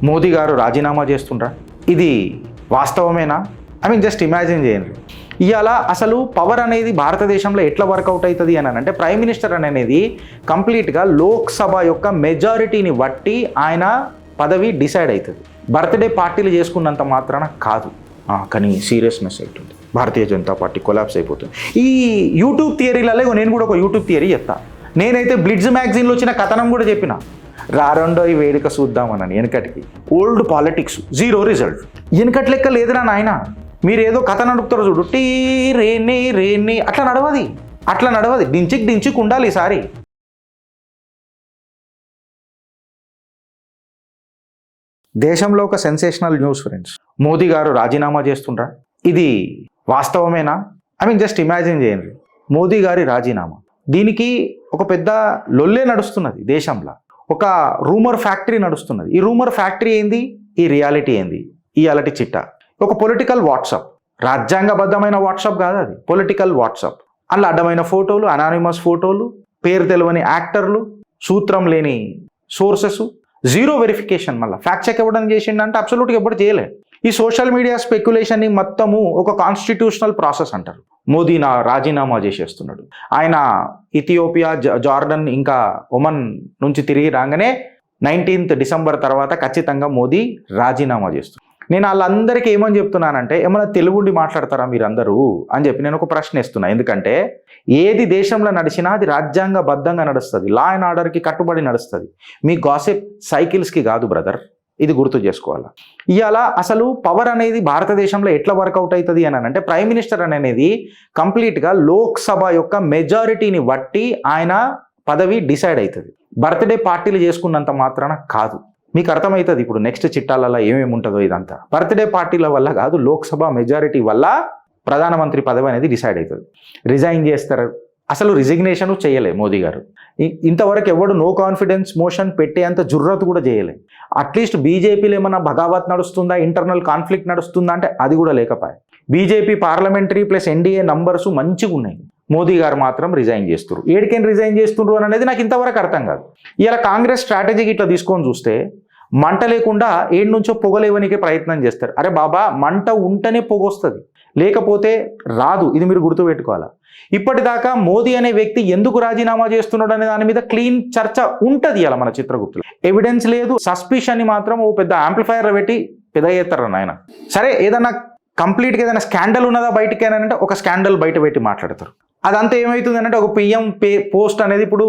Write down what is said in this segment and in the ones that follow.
మోదీ గారు రాజీనామా చేస్తుండ్రా? ఇది వాస్తవమేనా? జస్ట్ ఇమాజిన్ చేయండి. ఇవాళ అసలు పవర్ అనేది భారతదేశంలో ఎట్లా వర్కౌట్ అవుతుంది అని అంటే ప్రైమ్ మినిస్టర్ అనేది కంప్లీట్గా లోక్సభ యొక్క మెజారిటీని బట్టి ఆయన పదవి డిసైడ్ అవుతుంది. బర్త్డే పార్టీలు చేసుకున్నంత మాత్రాన కాదు. కానీ సీరియస్నెస్ అవుతుంది. భారతీయ జనతా పార్టీ కొలాప్స్ అయిపోతుంది. ఈ యూట్యూబ్ థియరీలలో నేను కూడా ఒక యూట్యూబ్ థియరీ చెప్తా. నేనైతే బ్లిడ్జ్ మ్యాగజైన్లో వచ్చిన కథనం కూడా చెప్పిన, రారెండో ఈ వేడుక చూద్దామని. వెనకటికి ఓల్డ్ పాలిటిక్స్, జీరో రిజల్ట్. వెనకటి లెక్క లేదురా నాయన. మీరు ఏదో కథ నడుపుతారు చూడు, టీ రేణి రేణి, అట్లా నడవది. డించికి ఉండాలి ఈసారి. దేశంలో ఒక సెన్సేషనల్ న్యూస్ ఫ్రెండ్స్. మోదీ గారు రాజీనామా చేస్తుండ్రా? ఇది వాస్తవమేనా? జస్ట్ ఇమాజిన్ చేయండి. మోదీ గారి రాజీనామా, దీనికి ఒక పెద్ద లొల్లే నడుస్తున్నది దేశంలో. ఒక రూమర్ ఫ్యాక్టరీ నడుస్తున్నది. ఈ రూమర్ ఫ్యాక్టరీ ఏంది, ఈ రియాలిటీ ఏంది, ఈ అలటి చిట్టా. ఒక పొలిటికల్ వాట్సాప్, రాజ్యాంగబద్ధమైన వాట్సాప్ కాదు అది, పొలిటికల్ వాట్సాప్. అందులో అడ్డమైన ఫోటోలు, అనానిమస్ ఫోటోలు, పేరు తెలియని యాక్టర్లు, సూత్రం లేని సోర్సెస్, జీరో వెరిఫికేషన్. మళ్ళీ ఫ్యాక్ట్ చెక్ ఇవ్వడం చేసిండంటే అబ్సల్యూట్గా ఎప్పుడు చేయలే. ఈ సోషల్ మీడియా స్పెక్యులేషన్ని మొత్తము ఒక కాన్స్టిట్యూషనల్ ప్రాసెస్ అంటారు. మోదీ రాజీనామా చేసేస్తున్నాడు. ఆయన ఇథియోపియా, జార్డన్ ఇంకా ఒమన్ నుంచి తిరిగి రాగానే 19th డిసెంబర్ తర్వాత ఖచ్చితంగా మోదీ రాజీనామా చేస్తున్నాడు. నేను వాళ్ళందరికీ ఏమని చెప్తున్నానంటే, ఏమైనా తెలుగుండి మాట్లాడతారా మీరందరూ అని చెప్పి నేను ఒక ప్రశ్న ఇస్తున్నా. ఎందుకంటే ఏది దేశంలో నడిచినా అది రాజ్యాంగబద్ధంగా నడుస్తుంది, లా అండ్ ఆర్డర్కి కట్టుబడి నడుస్తుంది. మీ గాసిప్ సైకిల్స్కి కాదు బ్రదర్, ఇది గుర్తు చేసుకోవాలి. ఇవాళ అసలు పవర్ అనేది భారతదేశంలో ఎట్లా వర్కౌట్ అవుతుంది అని అంటే ప్రైమ్ మినిస్టర్ అనేది కంప్లీట్గా లోక్సభ యొక్క మెజారిటీని బట్టి ఆయన పదవి డిసైడ్ అవుతుంది. బర్త్డే పార్టీలు చేసుకున్నంత మాత్రాన కాదు. మీకు అర్థమవుతుంది ఇప్పుడు నెక్స్ట్ చిట్టాలలో ఏమేమి ఉంటుందో. ఇదంతా బర్త్డే పార్టీల వల్ల కాదు, లోక్సభ మెజారిటీ వల్ల ప్రధానమంత్రి పదవి అనేది డిసైడ్ అవుతుంది. రిజైన్ చేస్తారు. అసలు రిజిగ్నేషన్ చేయలే మోదీ గారు. ఇంతవరకు ఎవడు నో కాన్ఫిడెన్స్ మోషన్ పెట్టేంత జుర్రత్ కూడా చేయలే. అట్లీస్ట్ బీజేపీలో ఏమన్నా బగావత్ నడుస్తుందా, ఇంటర్నల్ కాన్ఫ్లిక్ట్ నడుస్తుందా అంటే అది కూడా లేకపోయా. BJP parliamentary plus NDA numbers మంచిగా ఉన్నాయి. మోదీ గారు మాత్రం రిజైన్ చేస్తున్నారు. ఏడికేం రిజైన్ చేస్తుండ్రు అనేది నాకు ఇంతవరకు అర్థం కాదు. ఇలా కాంగ్రెస్ స్ట్రాటజీకి ఇట్లా తీసుకొని చూస్తే మంట లేకుండా ఏడు నుంచో పొగలేవనికే ప్రయత్నం చేస్తారు. అరే బాబా, మంట ఉంటేనే పొగ వస్తుంది, లేకపోతే రాదు. ఇది మీరు గుర్తుపెట్టుకోవాలా. ఇప్పటిదాకా మోదీ అనే వ్యక్తి ఎందుకు రాజీనామా చేస్తున్నాడు అనే దాని మీద క్లీన్ చర్చ ఉంటుంది ఇలా మన చిత్రగుప్తులు. ఎవిడెన్స్ లేదు, సస్పిషన్ మాత్రం ఓ పెద్ద యాంప్లిఫైర్ పెట్టి పెద్ద చేస్తారు ఆయన. సరే, ఏదన్నా కంప్లీట్గా ఏదైనా స్కాండల్ ఉన్నదా బయటికి అని అంటే ఒక స్కాండల్ బయట పెట్టి మాట్లాడతారు. అదంతా ఏమవుతుంది అంటే ఒక పిఎం పోస్ట్ అనేది ఇప్పుడు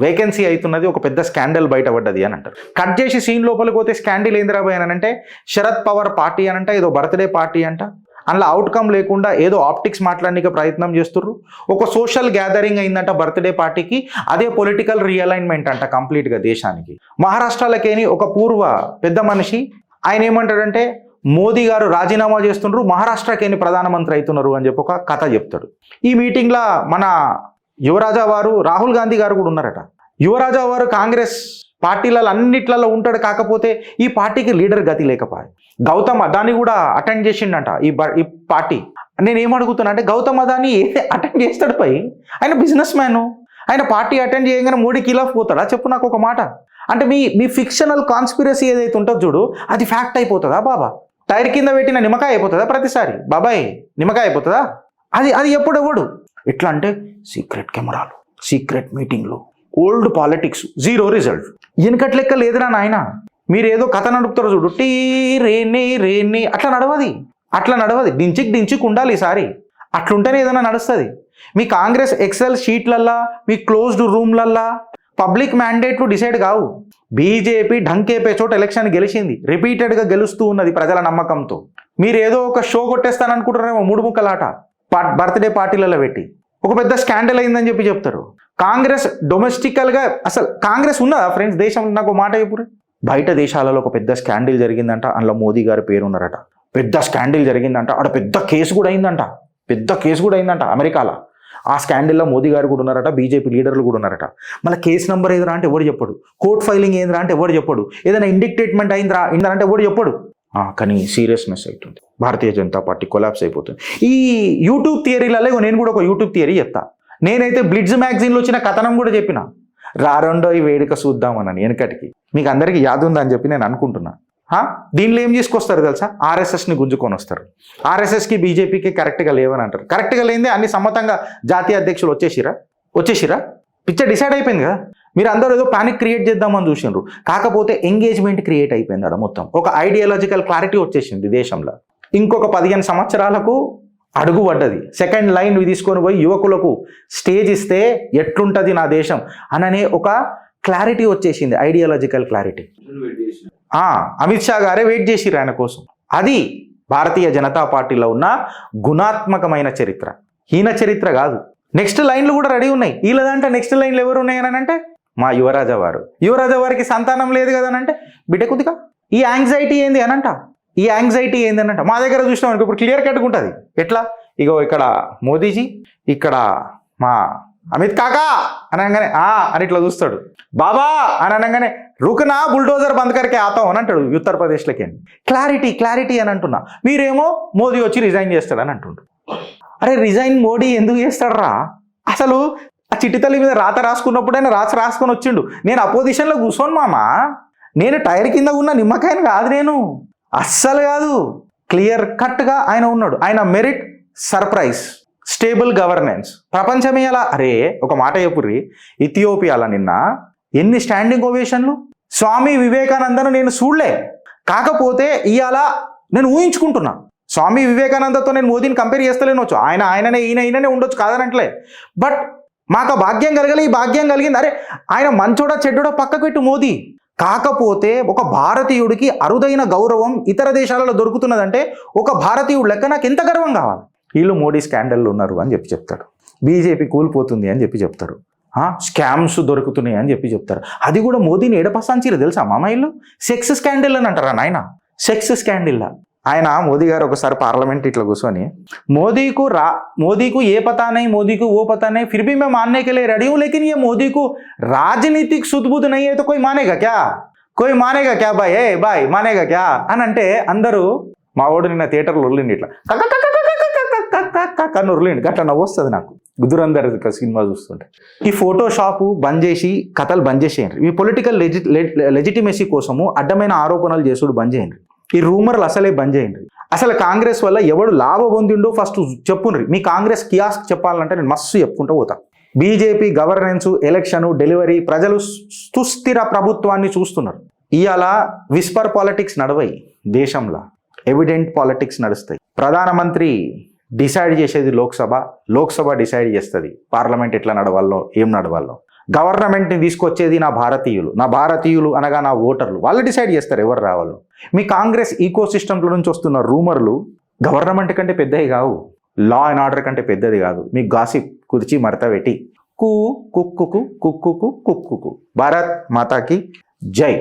వేకెన్సీ అవుతున్నది, ఒక పెద్ద స్కాండల్ బయటపడ్డది అని అంటారు. కట్ చేసి సీన్ లోపలికి పోతే స్కాండల్ ఏంది రాబోయే అని అంటే శరద్ పవార్ పార్టీ అని అంటే ఏదో బర్త్డే పార్టీ అంట. అందులో అవుట్కమ్ లేకుండా ఏదో ఆప్టిక్స్ మాట్లాడడానికి ప్రయత్నం చేస్తుర్రు. ఒక సోషల్ గ్యాదరింగ్ అయిందంట బర్త్డే పార్టీకి, అదే పొలిటికల్ రియలైన్మెంట్ అంట కంప్లీట్గా దేశానికి. మహారాష్ట్రలకేని ఒక పూర్వ పెద్ద మనిషి ఆయన ఏమంటాడంటే, మోదీ గారు రాజీనామా చేస్తున్నారు, మహారాష్ట్రకేని ప్రధానమంత్రి అవుతున్నారు అని చెప్పి ఒక కథ చెప్తాడు. ఈ మీటింగ్లో మన యువరాజా వారు రాహుల్ గాంధీ గారు కూడా ఉన్నారట. యువరాజా వారు కాంగ్రెస్ పార్టీలలో అన్నిట్లలో ఉంటాడు, కాకపోతే ఈ పార్టీకి లీడర్ గతి లేకపోయా. గౌతమ్ అదానీ కూడా అటెండ్ చేసిండంట ఈ పార్టీ. నేను ఏమడుగుతున్నా అంటే, గౌతమ్ అదానీ అటెండ్ చేస్తాడు పై, ఆయన బిజినెస్ మ్యాన్, ఆయన పార్టీ అటెండ్ చేయగానే మోడీ కిలాఫ్ పోతాడా చెప్పు నాకు ఒక మాట. అంటే మీ ఫిక్షనల్ కాన్స్పిరసీ ఏదైతే ఉంటుందో చూడు, అది ఫ్యాక్ట్ అయిపోతుందా బాబా? టైర్ కింద పెట్టిన నిమ్మకాయ అయిపోతుందా ప్రతిసారి? బాబాయ్ నిమ్మకాయ అయిపోతుందా? అది ఎప్పుడు ఎట్లా అంటే సీక్రెట్ కెమెరాలు, సీక్రెట్ మీటింగ్లు, ఓల్డ్ పాలిటిక్స్, జీరో రిజల్ట్. వెనకటి లెక్క లేదురా నాయన. మీరు ఏదో కథ నడుపుతారు చూడు, టీ రేణి, అట్లా నడవది. డించికి ఉండాలి ఈసారి. అట్లుంటేనే ఏదైనా నడుస్తుంది. మీ కాంగ్రెస్ ఎక్సెల్ షీట్లల్లా, మీ క్లోజ్డ్ రూమ్లల్లా పబ్లిక్ మ్యాండేట్లు డిసైడ్ కావు. బీజేపీ ఢంకేపే చోట ఎలక్షన్ గెలిచింది, రిపీటెడ్గా గెలుస్తూ ఉన్నది ప్రజల నమ్మకంతో. మీరు ఏదో ఒక షో కొట్టేస్తాననుకుంటారేమో, 3 ముక్కలాట బర్త్డే పార్టీలలో పెట్టి ఒక పెద్ద స్కాండల్ అయిందని చెప్పి చెప్తారు. కాంగ్రెస్ డొమెస్టికల్గా అసలు కాంగ్రెస్ ఉన్నదా ఫ్రెండ్స్ దేశంలో? నాకు మాట చెప్పురు. బయట దేశాలలో ఒక పెద్ద స్కాండల్ జరిగిందంట, అందులో మోదీ గారి పేరు ఉన్నారట. పెద్ద స్కాండల్ జరిగిందంట, అక్కడ పెద్ద కేసు కూడా అయిందంట అమెరికాలో. ఆ స్కాండల్లో మోదీ గారు కూడా ఉన్నారట, బీజేపీ లీడర్లు కూడా ఉన్నారట. మళ్ళీ కేసు నెంబర్ ఏదిరా అంటే ఎవరు చెప్పడు, కోర్ట్ ఫైలింగ్ ఏందిరా అంటే ఎవరు చెప్పడు, ఏదైనా ఇండిక్టేట్మెంట్ అయిందిరా అంటే ఎవరు చెప్పడు. కానీ సీరియస్నెస్ అవుతుంది. భారతీయ జనతా పార్టీ కొలాప్స్ అయిపోతుంది. ఈ యూట్యూబ్ థియరీలలో నేను కూడా ఒక యూట్యూబ్ థియరీ చెప్తా. నేనైతే బ్లిడ్జ్ మ్యాగజైన్లో వచ్చిన కథనం కూడా చెప్పిన, రారెండో ఈ వేడుక చూద్దామని వెనకటికి. మీకు అందరికీ యాద ఉందని చెప్పి నేను అనుకుంటున్నా. దీనిలో ఏం తీసుకొస్తారు తెలుసా? ఆర్ఎస్ఎస్ని గుంజుకొని వస్తారు. ఆర్ఎస్ఎస్కి బీజేపీకి కరెక్ట్గా లేవని అంటారు. కరెక్ట్గా లేనిదే అన్ని సమ్మతంగా జాతీయ అధ్యక్షులు వచ్చేసిరా పిక్చర్ డిసైడ్ అయిపోయింది కదా. మీరు అందరూ ఏదో పానిక్ క్రియేట్ చేద్దామని చూసిండ్రు, కాకపోతే ఎంగేజ్మెంట్ క్రియేట్ అయిపోయింది అక్కడ. మొత్తం ఒక ఐడియాలజికల్ క్లారిటీ వచ్చేసింది దేశంలో. ఇంకొక 15 సంవత్సరాలకు అడుగు పడ్డది. సెకండ్ లైన్ తీసుకొని పోయి యువకులకు స్టేజ్ ఇస్తే ఎట్లుంటుంది నా దేశం అననే ఒక క్లారిటీ వచ్చేసింది, ఐడియాలజికల్ క్లారిటీ. అమిత్ షా గారే వెయిట్ చేసిర్రు ఆయన కోసం. అది భారతీయ జనతా పార్టీలో ఉన్న గుణాత్మకమైన చరిత్ర, హీన చరిత్ర కాదు. నెక్స్ట్ లైన్లు కూడా రెడీ ఉన్నాయి. వీళ్ళదంటే నెక్స్ట్ లైన్లు ఎవరు ఉన్నాయని అంటే మా యువరాజా వారికి సంతానం లేదు కదా అని అంటే బిడ్డ కొద్దిగా ఈ యాంగ్జైటీ ఏంది అనంట. మా దగ్గర చూసినాం అనుకో, ఇప్పుడు క్లియర్ కట్గా ఉంటుంది. ఎట్లా? ఇగో ఇక్కడ మోదీజీ, ఇక్కడ మా అమిత్ కాకా అనగానే అని ఇట్లా చూస్తాడు. బాబా అని అనగానే రుకనా బుల్డోజర్ బంద్ కరికే ఆతాం అని అంటాడు ఉత్తరప్రదేశ్లకి. క్లారిటీ అని అంటున్నా. మీరేమో మోదీ వచ్చి రిజైన్ చేస్తాడని అంటుండ్రు. అరే రిజైన్ మోడీ ఎందుకు చేస్తాడరా? అసలు ఆ చిట్టితల్లి మీద రాత రాసుకున్నప్పుడైనా రాసుకొని వచ్చిండు. నేను అపోజిషన్లో కూర్చోను మామా, నేను టైర్ కింద ఉన్న నిమ్మకాయని కాదు, నేను అస్సలు కాదు. క్లియర్ కట్గా ఆయన ఉన్నాడు. ఆయన మెరిట్, సర్ప్రైజ్, స్టేబుల్ గవర్నెన్స్. ప్రపంచమే అలా. అరే ఒక మాట చెప్పుర్రి, ఇథియోపియాలో నిన్న ఎన్ని స్టాండింగ్ ఓవేషన్లు. స్వామి వివేకానందను నేను చూడలే, కాకపోతే ఇవాళ నేను ఊహించుకుంటున్నా. స్వామి వివేకానందతో నేను మోదీని కంపేర్ చేస్తలేనొచ్చు, ఆయననే ఈయననే ఉండొచ్చు కాదనట్లే. బట్ మాకు భాగ్యం కలగలే, ఈ భాగ్యం కలిగింది. అరే ఆయన మంచోడా చెడ్డోడా పక్కకు పెట్టు మోదీ, కాకపోతే ఒక భారతీయుడికి అరుదైన గౌరవం ఇతర దేశాలలో దొరుకుతున్నదంటే ఒక భారతీయుడు లెక్క నాకు ఎంత గర్వం కావాలి. వీళ్ళు మోడీ స్కాండల్లో ఉన్నారు అని చెప్తారు, బీజేపీ కూలిపోతుంది అని చెప్తారు, స్కామ్స్ దొరుకుతున్నాయి అని చెప్తారు. అది కూడా మోదీని ఏడపసాంచిరు తెలుసా మామయ్యలు. సెక్స్ స్కాండిల్ అని అంటారా నాయన, సెక్స్ స్కాండిల్. ఆయన మోదీ గారు ఒకసారి పార్లమెంట్ ఇట్లా కూర్చొని మోదీకు ఏ పతా నహీ, మోదీకు ఓ పతా నహీ, ఫిర్ భీ మే మాన్నే కే లియే రెడీ హూ, లేకిన్ ये మోదీకు రాజనీతిక్ సుద్బుద్ నహీ హై తో కోई మానేగా క్యా బాయ్ మానేగా క్యా అని అంటే అందరూ మా వాడు నిన్న థియేటర్లో ఉర్లిండి ఇట్లా కన్ను ఉర్లిండి. అట్లా నవ్వు వస్తుంది నాకు గుదురందర్ సినిమా చూస్తుంటే. ఈ ఫోటోషాపు బంద్ చేసి కథలు బంద్ చేసేయండి. ఈ పొలిటికల్ లెజిటిమసీ కోసము అడ్డమైన ఆరోపణలు చేసుడు బంద్ చేయండి. ఈ రూమర్లు అసలే బంద్ చేయండి. అసలు కాంగ్రెస్ వల్ల ఎవడు లాభ పొందిండో ఫస్ట్ చెప్పుండ్రి. మీ కాంగ్రెస్ కియాస్క్ చెప్పాలంటే నేను మస్తు చెప్పుకుంటూ పోతా. బీజేపీ గవర్నెన్స్, ఎలక్షన్, డెలివరీ, ప్రజలు సుస్థిర ప్రభుత్వాన్ని చూస్తున్నారు. ఇవాళ విస్పర్ పాలిటిక్స్ నడవయి దేశంలో, ఎవిడెంట్ పాలిటిక్స్ నడుస్తాయి. ప్రధానమంత్రి డిసైడ్ చేసేది లోక్సభ డిసైడ్ చేస్తుంది పార్లమెంట్ ఎట్లా నడవాలో, ఏం నడవాలో. గవర్నమెంట్ని తీసుకొచ్చేది నా భారతీయులు అనగా నా ఓటర్లు, వాళ్ళు డిసైడ్ చేస్తారు ఎవరు రావాలో. మీ కాంగ్రెస్ ఈకో సిస్టంలో నుంచి వస్తున్న రూమర్లు గవర్నమెంట్ కంటే పెద్దవి కావు, లా అండ్ ఆర్డర్ కంటే పెద్దది కాదు. మీ గాసిప్ కుదిచి మడత పెట్టి కుక్కుకు భారత్ మాతాకి జై.